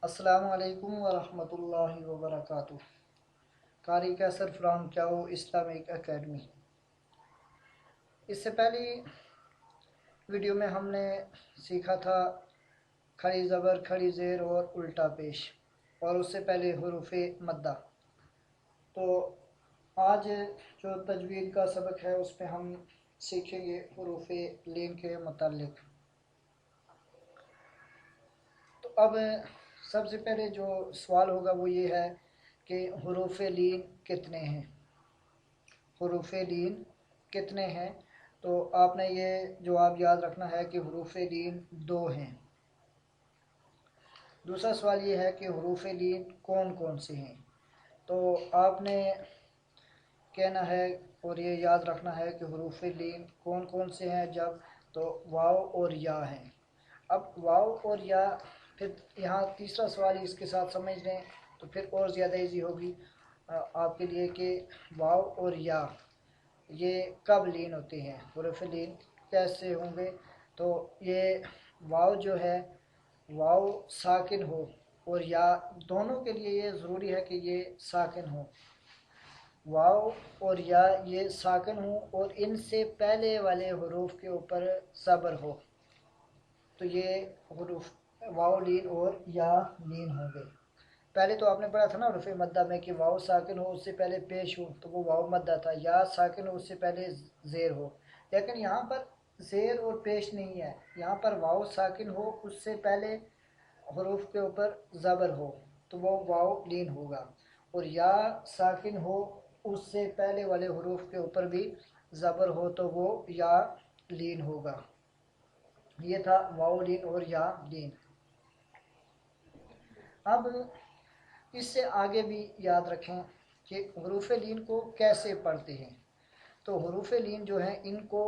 السلام علیکم ورحمۃ اللہ وبرکاتہ۔ قاری کیسر فرام کیاؤ اسلامک اکیڈمی۔ اس سے پہلی ویڈیو میں ہم نے سیکھا تھا کھڑی زبر، کھڑی زیر اور الٹا پیش، اور اس سے پہلے حروف مدہ۔ تو آج جو تجوید کا سبق ہے اس میں ہم سیکھیں گے حروف لین کے متعلق۔ تو اب سب سے پہلے جو سوال ہوگا وہ یہ ہے کہ حروف لین کتنے ہیں؟ حروف لین کتنے ہیں؟ تو آپ نے یہ جواب یاد رکھنا ہے کہ حروف لین 2 ہیں۔ دوسرا سوال یہ ہے کہ حروف لین کون کون سے ہیں؟ تو آپ نے کہنا ہے اور یہ یاد رکھنا ہے کہ حروف لین کون کون سے ہیں جب تو واو اور یا ہیں۔ اب واو اور یا، پھر یہاں تیسرا سوال اس کے ساتھ سمجھ لیں تو پھر اور زیادہ ایزی ہوگی آپ کے لیے کہ واو اور یا یہ کب لین ہوتے ہیں، حروف لین کیسے ہوں گے؟ تو یہ واو جو ہے واو ساکن ہو اور یا، دونوں کے لیے یہ ضروری ہے کہ یہ ساکن ہو۔ واو اور یا یہ ساکن ہوں اور ان سے پہلے والے حروف کے اوپر زبر ہو، تو یہ حروف واو لین اور یا لین ہوں گے۔ پہلے تو آپ نے پڑھا تھا نا حروف مدہ میں کہ واو ساکن ہو اس سے پہلے پیش ہو تو وہ واو مدہ تھا، یا ساکن ہو اس سے پہلے زیر ہو، لیکن یہاں پر زیر اور پیش نہیں ہے، یہاں پر واو ساکن ہو اس سے پہلے حروف کے اوپر زبر ہو تو وہ واو لین ہوگا، اور یا ساکن ہو اس سے پہلے والے حروف کے اوپر بھی زبر ہو تو وہ یا لین ہوگا۔ یہ تھا واو لین اور یا لین۔ اب اس سے آگے بھی یاد رکھیں کہ حروف لین کو کیسے پڑھتے ہیں۔ تو حروف لین جو ہیں ان کو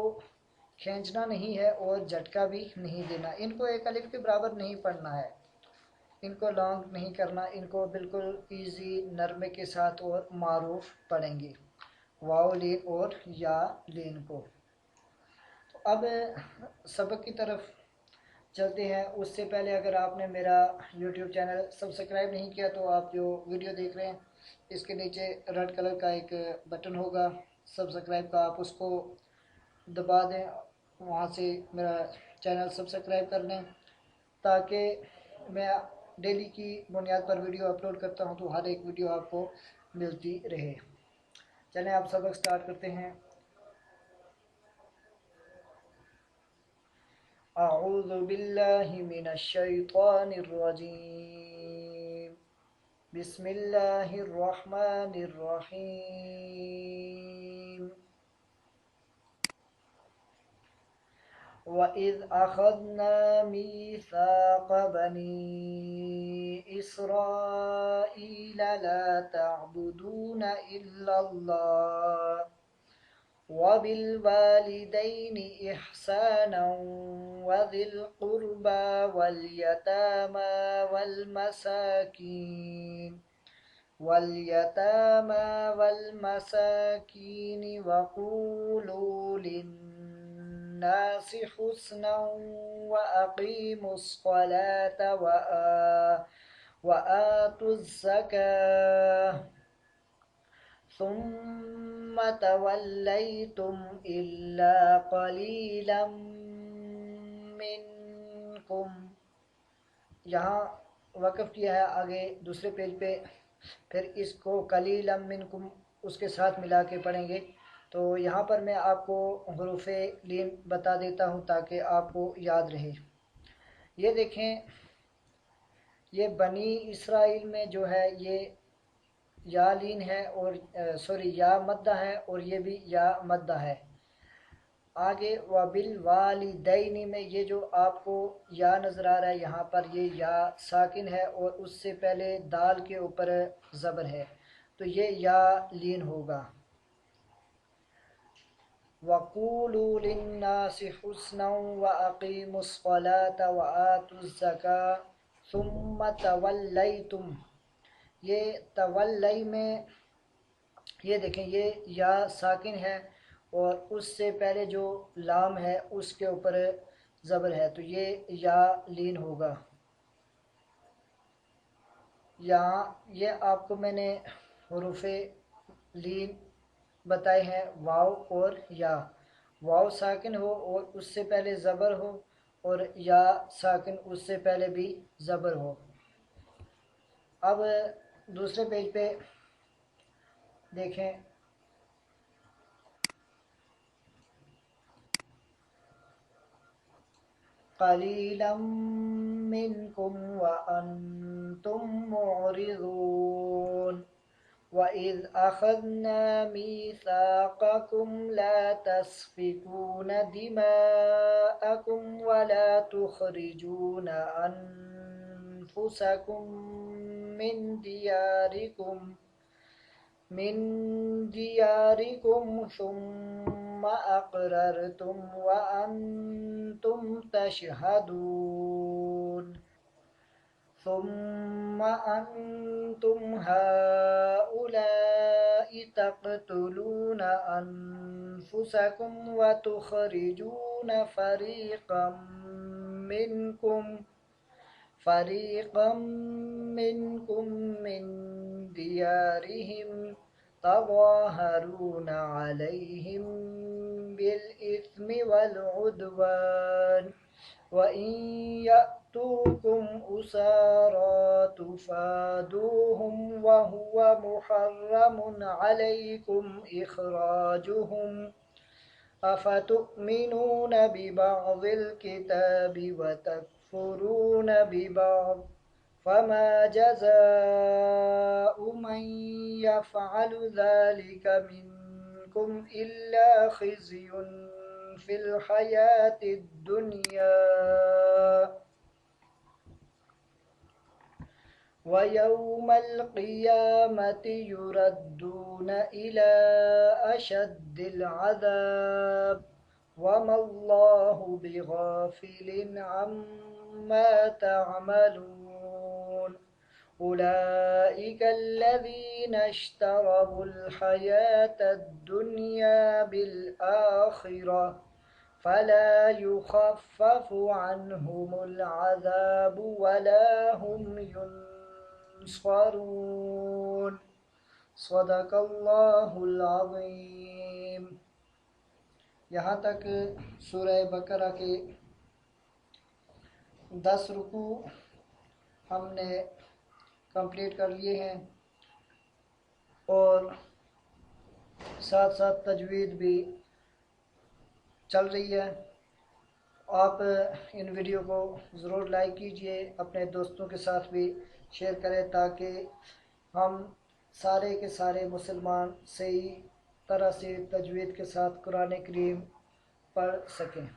کھینچنا نہیں ہے اور جھٹکا بھی نہیں دینا، ان کو ایک الف کے برابر نہیں پڑھنا ہے، ان کو لانگ نہیں کرنا، ان کو بالکل ایزی نرمے کے ساتھ اور معروف پڑھیں گے واو لین اور یا لین کو۔ تو اب سبق کی طرف چلتے ہیں۔ اس سے پہلے اگر آپ نے میرا یوٹیوب چینل سبسکرائب نہیں کیا تو آپ جو ویڈیو دیکھ رہے ہیں اس کے نیچے ریڈ کلر کا ایک بٹن ہوگا سبسکرائب کا، آپ اس کو دبا دیں، وہاں سے میرا چینل سبسکرائب کر لیں تاکہ میں ڈیلی کی بنیاد پر ویڈیو اپلوڈ کرتا ہوں تو ہر ایک ویڈیو آپ کو ملتی رہے۔ چلیں آپ سبق سٹارٹ کرتے ہیں۔ اعوذ باللہ من الشیطان الرجیم، بسم اللہ الرحمن الرحیم۔ وَإِذْ أَخَذْنَا مِيثَاقَ بَنِي إِسْرَائِيلَ لَا تَعْبُدُونَ إِلَّا اللَّهَ وَبِالْوَالِدَيْنِ إِحْسَانًا وَذِي الْقُرْبَى وَالْيَتَامَى وَالْمَسَاكِينِ وَقُولُوا لِلنَّاسِ حُسْنًا وَأَقِيمُوا الصَّلَاةَ وَآتُوا الزَّكَاةَ ثُمَّ تَوَلَّيْتُمْ إِلَّا قَلِيلًا مِّنْكُمْ۔ یہاں وقف کیا ہے، آگے دوسرے پیج پہ پھر اس کو قلیلا منکم اس کے ساتھ ملا کے پڑھیں گے۔ تو یہاں پر میں آپ کو حروف لین بتا دیتا ہوں تاکہ آپ کو یاد رہے۔ یہ دیکھیں، یہ بنی اسرائیل میں جو ہے یہ یا لین ہے اور یا مدہ ہے، اور یہ بھی یا مدہ ہے۔ آگے وَبِالْوَالِدَيْنِ میں یہ جو آپ کو یا نظر آ رہا ہے یہاں پر یہ یا ساکن ہے اور اس سے پہلے دال کے اوپر زبر ہے تو یہ یا لین ہوگا۔ وَقُولُوا لِلنَّاسِ حُسْنًا وَأَقِيمُوا الصَّلَاةَ وَآتُوا الزَّكَاةَ ثُمَّ تَوَلَّيْتُمْ، یہ تولی میں یہ دیکھیں یہ یا ساکن ہے اور اس سے پہلے جو لام ہے اس کے اوپر زبر ہے تو یہ یا لین ہوگا۔ یہاں یہ آپ کو میں نے حروف لین بتائے ہیں، واو اور یا۔ واو ساکن ہو اور اس سے پہلے زبر ہو، اور یا ساکن اس سے پہلے بھی زبر ہو۔ اب دوسرے پیج پہ دیکھیں، قلیلا منکم وانتم معرضون وَإِذْ أَخَذْنَا مِيثَاقَكُمْ لَا تَسْفِكُونَ دِمَاءَكُمْ وَلَا تُخْرِجُونَ أَنفُسَكُم مِّن دِيَارِكُمْ ثُمَّ أَقْرَرْتُمْ وَأَنتُمْ تَشْهَدُونَ ثم أنتم هؤلاء تقتلون أنفسكم وتخرجون فريقا منكم من ديارهم تظاهرون عليهم بالإثم والعدوان وَإِن يَأْتُوكُمْ أُسَارَىٰ تُفَادُوهُمْ وَهُوَ مُحَرَّمٌ عَلَيْكُمْ إِخْرَاجُهُمْ أَفَتُؤْمِنُونَ بِبَعْضِ الْكِتَابِ وَتَكْفُرُونَ بِبَعْضٍ فَمَا جَزَاءُ مَن يَفْعَلُ ذَلِكَ مِنكُمْ إِلَّا خِزْيٌ فِي الْحَيَاةِ الدُّنْيَا وَيَوْمَ الْقِيَامَةِ يُرَدُّونَ إِلَى أَشَدِّ الْعَذَابِ وَمَا اللَّهُ بِغَافِلٍ عَمَّا تَعْمَلُونَ أُولَئِكَ الَّذِينَ اشْتَرَوُا الْحَيَاةَ الدُّنْيَا بِالْآخِرَةِ فَلَا يُخَفَّفُ عَنْهُمُ الْعَذَابُ وَلَا هُمْ يُنصَرُونَ۔ صدق اللہ العظیم۔ یہاں تک سورہ بقرہ کے 10 رکوع ہم نے کمپلیٹ کر لیے ہیں، اور ساتھ ساتھ تجوید بھی چل رہی ہے۔ آپ ان ویڈیو کو ضرور لائک کیجئے، اپنے دوستوں کے ساتھ بھی شیئر کریں تاکہ ہم سارے کے سارے مسلمان صحیح طرح سے تجوید کے ساتھ قرآن کریم پڑھ سکیں۔